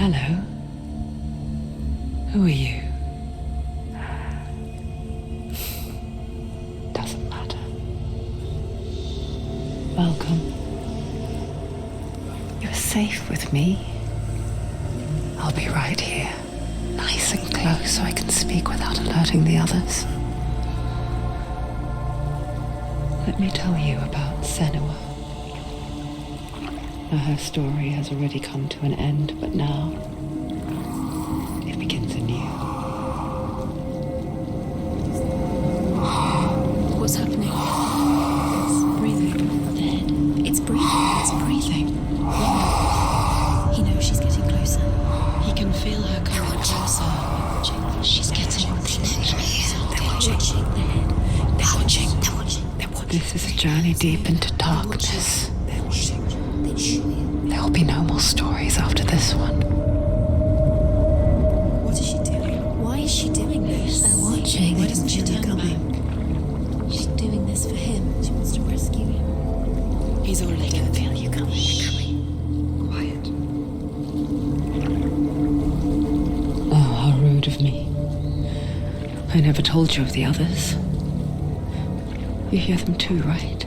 Hello. Who are you? Doesn't matter. Welcome. You're safe with me. I'll be right here, nice and close so I can speak without alerting the others. Let me tell you about Senua. Now, her story has already come to an end, but now it begins anew. What's happening? It's breathing. The head. It's breathing. It's breathing. He knows she's getting closer. He can feel her coming closer. She's getting closer. They're watching. The head. They're watching. They're watching. This is a journey deep into darkness. They're watching. There will be no more stories after this one. What is she doing? Why is she doing this? They're watching. Why doesn't she turn back? She's doing this for him. She wants to rescue him. He's already going to feel you coming. Quiet. Oh, how rude of me. I never told you of the others. You hear them too, right?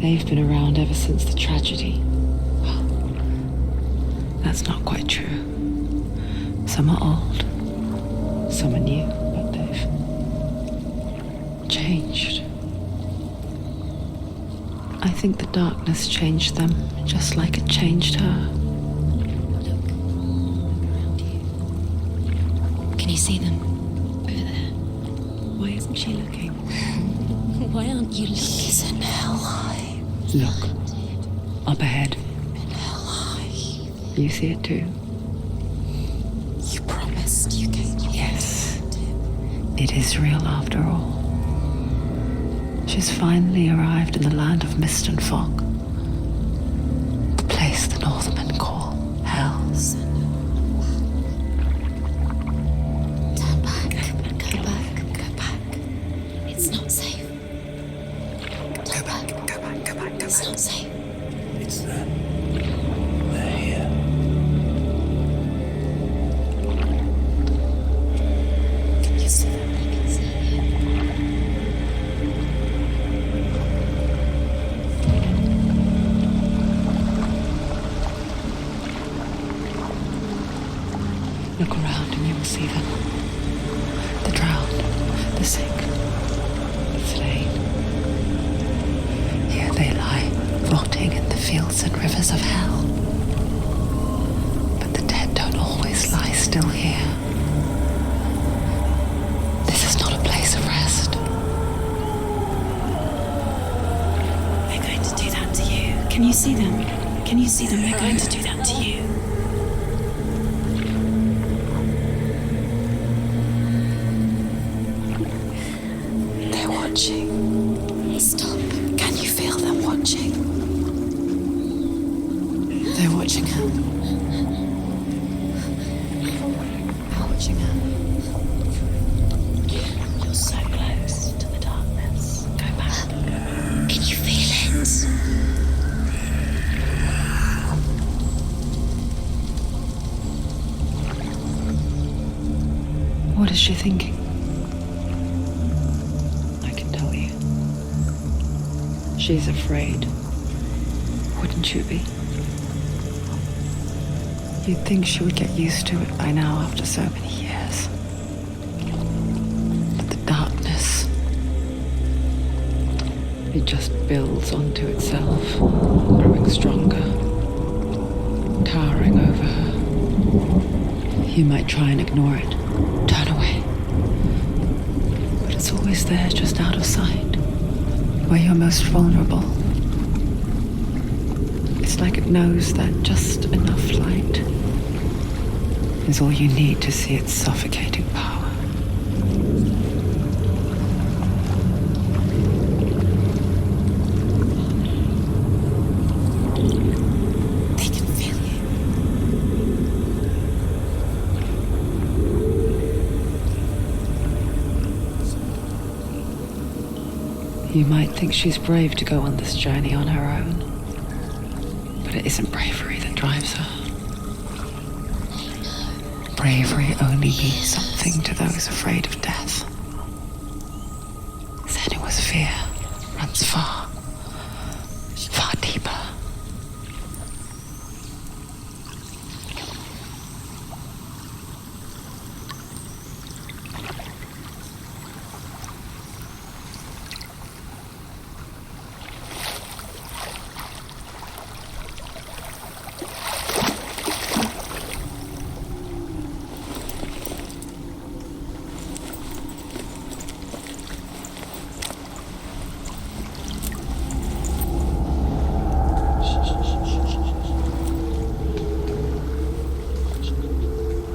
They've been around ever since the tragedy. Well, that's not quite true. Some are old, some are new, but they've changed. I think the darkness changed them, just like it changed her. Look around you. Can you see them? Over there. Why isn't she looking? Why aren't you looking? He's in hell high. Look, up ahead. In hell high. You see it too? You promised you came. Yes. It is real after all. She's finally arrived in the land of mist and fog. The place the Northmen call Hell. Turn back. Go back. Go back. It's not safe. Go back. Go back. Go back. It's not safe. It's them. They're here. Can you see them? I can see you. Look around and you will see them. The drowned, the sick, the slain. Here they lie, rotting in the fields and rivers of hell. But the dead don't always lie still here. This is not a place of rest. They're going to do that to you. Can you see them? Can you see them? They're going to do that to you. They're watching. Stop. Can you feel them watching? They're watching her. They're watching her. You're so close to the darkness. Go back. Can you feel it? What is she thinking? I can tell you. She's afraid. Wouldn't you be? You'd think she would get used to it by now after so many years. But the darkness, it just builds onto itself, growing stronger, towering over her. You might try and ignore it, turn away. But it's always there, just out of sight, where you're most vulnerable. It's like it knows that just enough light is all you need to see its suffocating power. They can feel you. You might think she's brave to go on this journey on her own, but it isn't bravery that drives her. bravery only means something to those afraid of death. Senua's fear runs far, far deeper.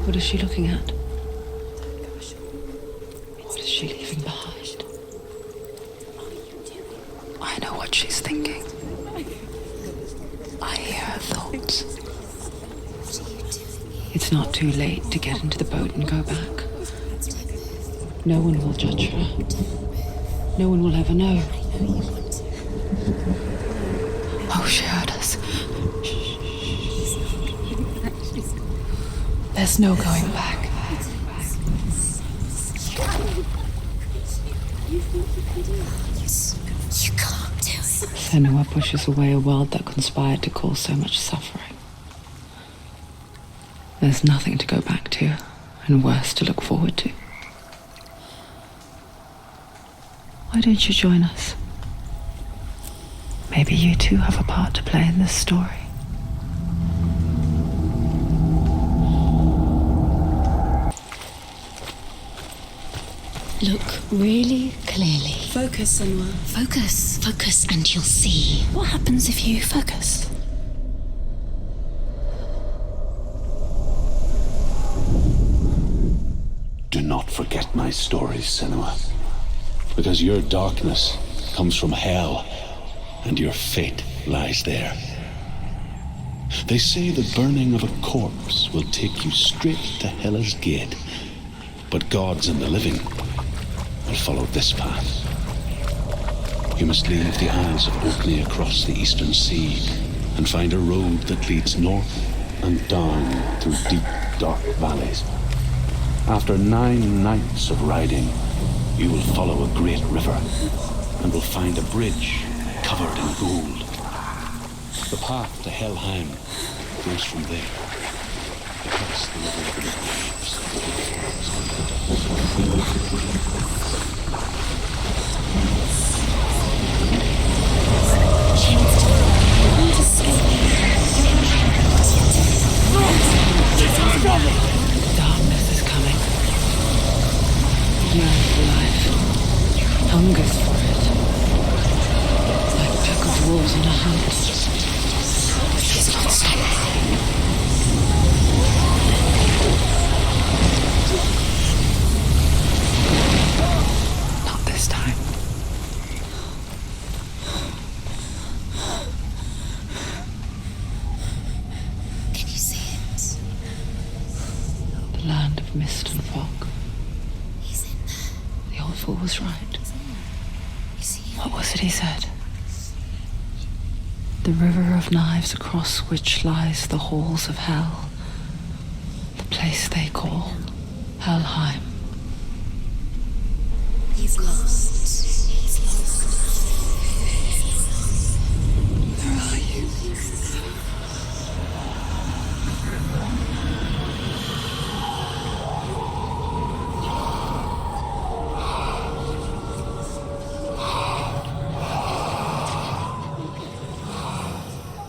What is she looking at? What is she leaving behind? I know what she's thinking. I hear her thoughts. It's not too late to get into the boat and go back. No one will judge her. No one will ever know. Oh, she heard us. There's no going back. You can't do it. Senua pushes away a world that conspired to cause so much suffering. There's nothing to go back to, and worse to look forward to. Why don't you join us? Maybe you too have a part to play in this story. Look really clearly. Focus, Senua. Focus. Focus and you'll see. What happens if you focus? Do not forget my stories, Senua. Because your darkness comes from hell, and your fate lies there. They say the burning of a corpse will take you straight to Hela's gate, but gods and the living will follow this path. You must leave the Isles of Orkney across the eastern sea and find a road that leads north and down through deep, dark valleys. After 9 nights of riding, you will follow a great river and will find a bridge covered in gold. The path to Helheim goes from there, across the river of the waves, over the forest and the Darkness is coming. Yearns for life. Hungers for it. Like a pack of wolves on a hunt. She's not stopping. Not this time. Can you see it? The land of mist and fog. He's in there. The old fool was right. You see him? What was it he said? The river of knives across which lies the halls of hell. The place they call Helheim. He's lost. He's lost. Where are you?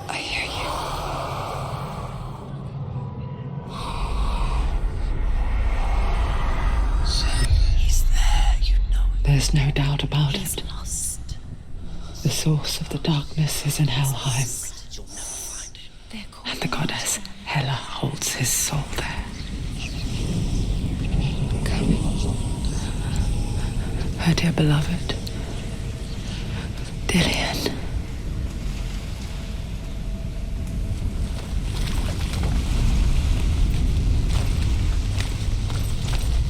I hear you. He's there, you know it. There's no doubt about He's it. lost. The source of the darkness is in Helheim, You'll never find him. They're calling. and the goddess Hela holds his soul there. Her dear beloved, Dillian.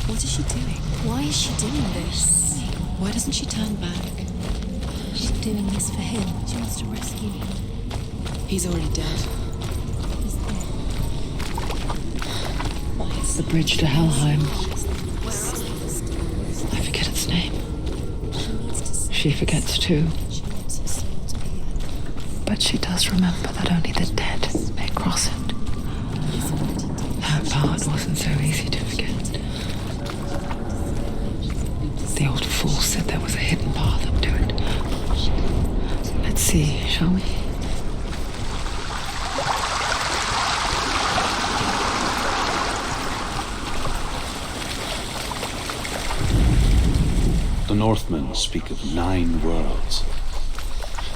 What is she doing? Why is she doing this? Why doesn't she turn back? She's doing this for him. She wants to rescue him. He's already dead. He's dead. Why is The bridge to Helheim. I forget its name. She forgets too. But she does remember that only the dead may cross it. That part wasn't so easy to forget. The old fool said there was a hidden path up to it. Let's see, shall we? The Northmen speak of 9 worlds.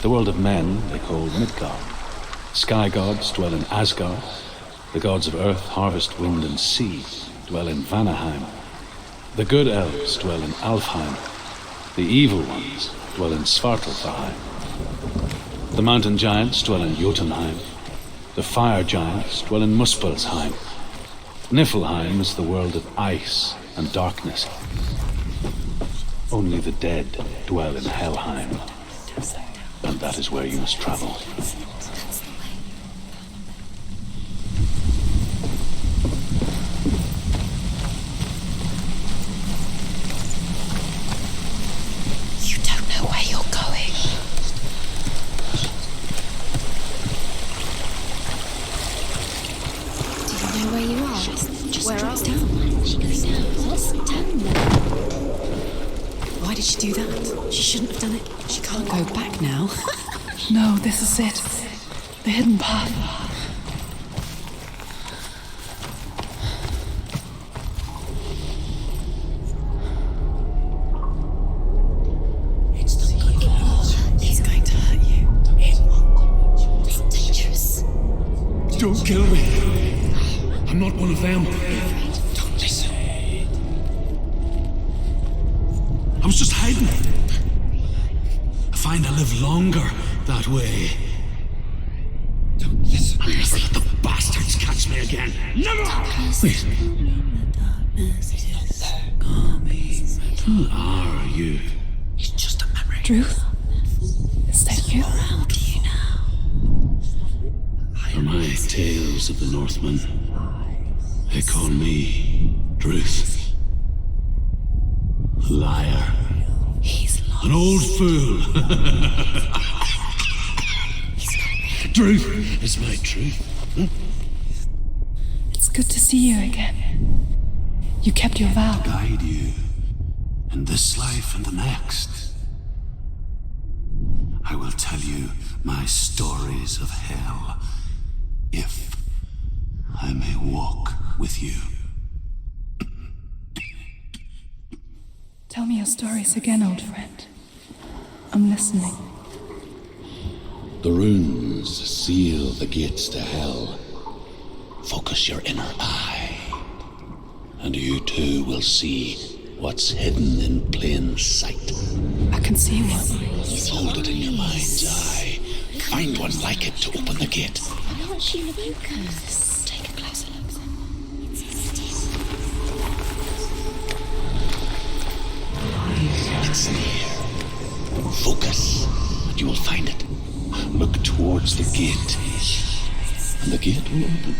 The world of men they call Midgard. Sky gods dwell in Asgard. The gods of earth, harvest, wind and sea dwell in Vanaheim. The good elves dwell in Alfheim. The evil ones dwell in Svartalfheim. The mountain giants dwell in Jotunheim. The fire giants dwell in Muspelheim. Niflheim is the world of ice and darkness. Only the dead dwell in Helheim. And that is where you must travel. You don't know where you're going. Do you know where you are? Just where are down. She goes down. What's down there? Why did she do that? She shouldn't have done it. She can't go back now. No, this is it. The hidden path. It's not going to hurt. It's going to hurt you. It's dangerous. Don't kill me. I'm not one of them. Don't listen. I was just hiding. I find I live longer that way. Don't listen. I'll never let the bastards catch me again. Never! Wait. Who are you? It's just a memory. Truth? Is that you? Around you now. For my tales of the Northmen, they call me Druth. Liar. He's lost. An old fool. Truth is my truth. Huh? It's good to see you again. You kept your vow. Guide you in this life and the next. I will tell you my stories of hell, if I may walk with you. Tell me your stories again, old friend. I'm listening. The runes seal the gates to hell. Focus your inner eye, and you too will see what's hidden in plain sight. I can see one. Hold it in your mind's eye. Find one like it to open the gate. I want you to focus. Take a closer look. It's near. Focus, and you will find it. Look towards the gate, and the gate will open.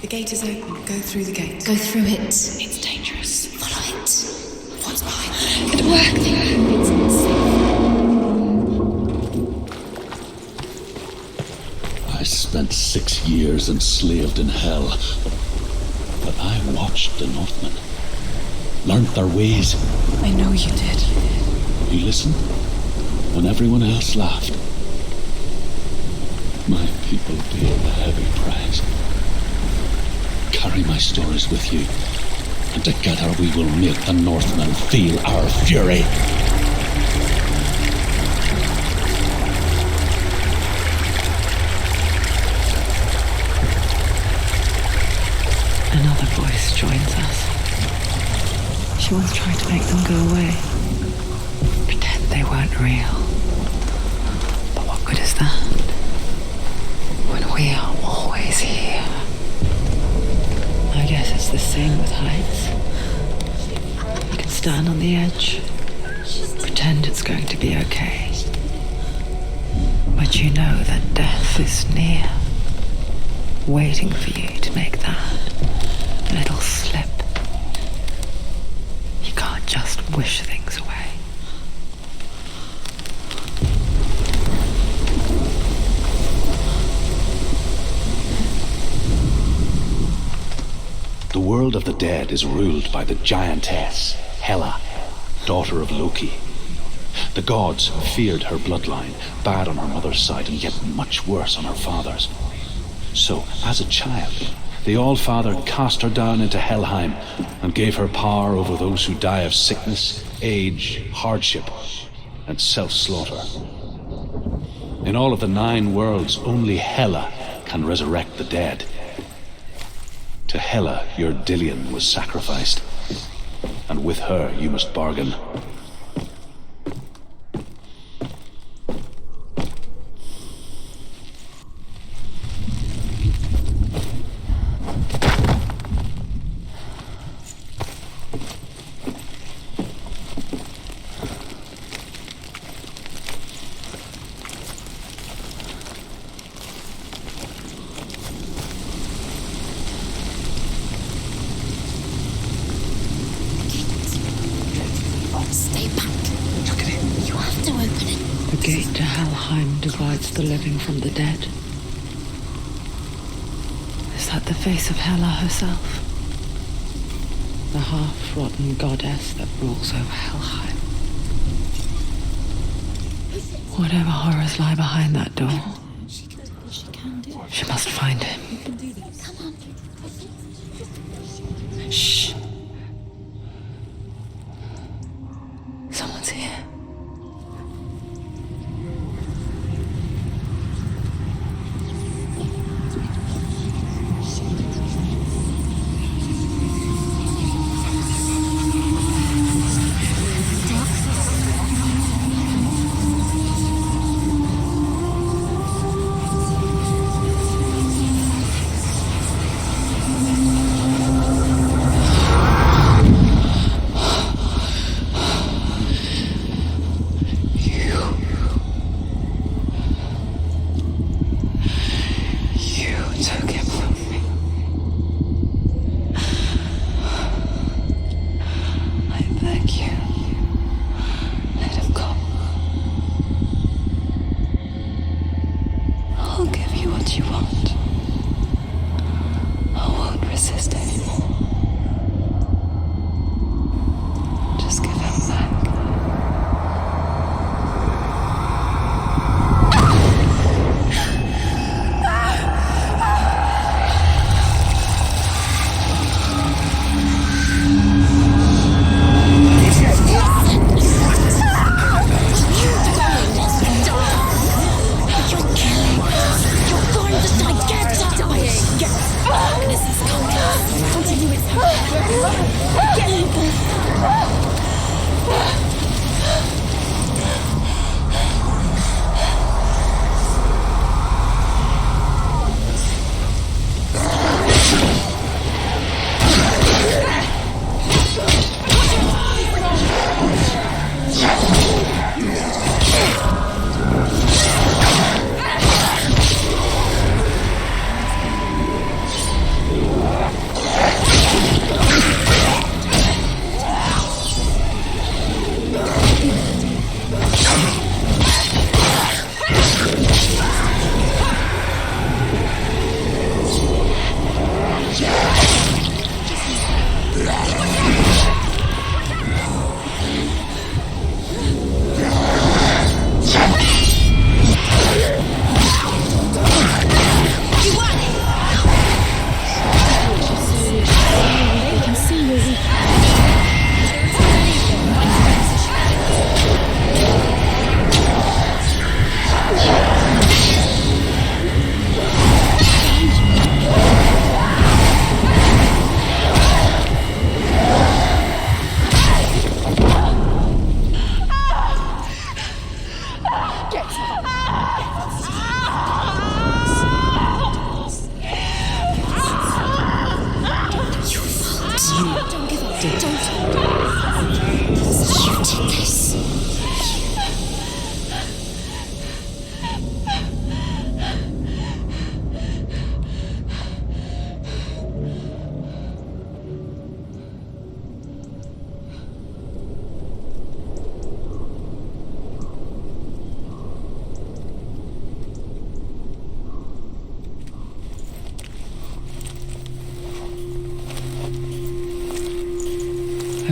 The gate is open. Go through the gate. Go through it. It's dangerous. Follow it. What's behind it? It worked. It's unsafe. I spent 6 years enslaved in hell, but I watched the Northmen, learned their ways. I know you did. You listened when everyone else laughed. My people paid a heavy price. Carry my stories with you, and together we will make the Northmen feel our fury. Another voice joins us. She once tried to make them go away. Pretend they weren't real. But what good is that? When we are always here. I guess it's the same with heights. You can stand on the edge, pretend it's going to be okay. But But you know that death is near, waiting for you to make that little slip. You can't just wish things away. The world of the dead is ruled by the giantess, Hela, daughter of Loki. The gods feared her bloodline, bad on her mother's side and yet much worse on her father's. So, as a child, the All-Father cast her down into Helheim and gave her power over those who die of sickness, age, hardship, and self-slaughter. In all of the 9 worlds, only Hela can resurrect the dead. To Hela, your Dillion was sacrificed, and with her you must bargain. Stay back. Look at it. You have to open it. The gate to Helheim divides the living from the dead. Is that the face of Hela herself? The half-rotten goddess that rules over Helheim. Whatever horrors lie behind that door, she must find him. Shh. Someone's here.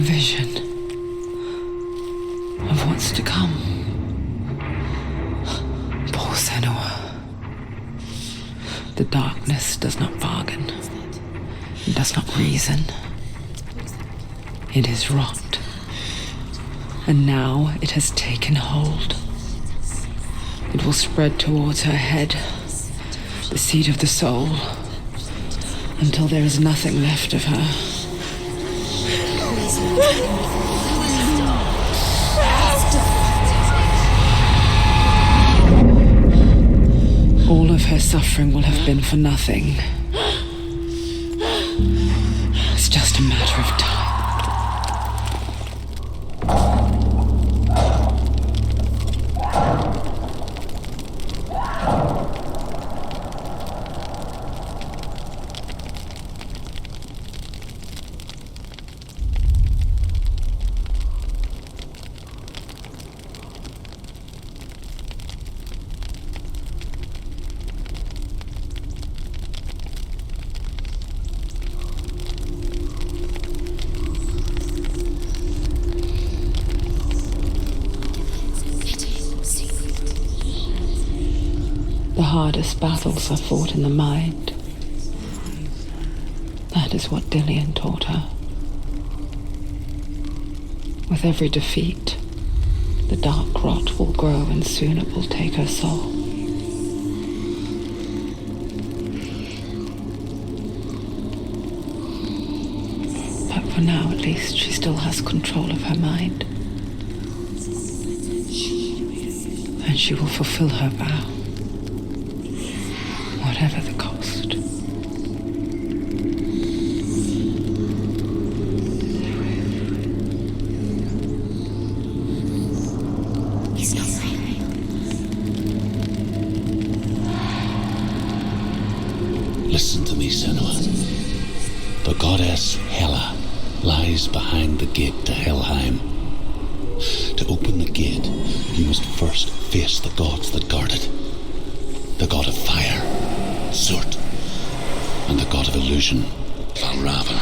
vision of what's to come. Poor Senua. The darkness does not bargain, does not reason. It is rot. And now it has taken hold. It will spread towards her head, the seat of the soul, until there is nothing left of her. All of her suffering will have been for nothing. It's just a matter of time. The hardest battles are fought in the mind. That is what Dillian taught her. With every defeat, the dark rot will grow and soon it will take her soul. But for now, at least, she still has control of her mind. And she will fulfill her vow. Whatever the cost. He's not real. Listen to me, Senua. The goddess Hela lies behind the gate to Helheim. To open the gate, you must first face the gods that guard it. The god of fire, Surt, and the god of illusion, Valravan.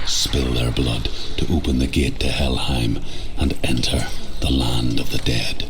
Spill their blood to open the gate to Helheim and enter the land of the dead.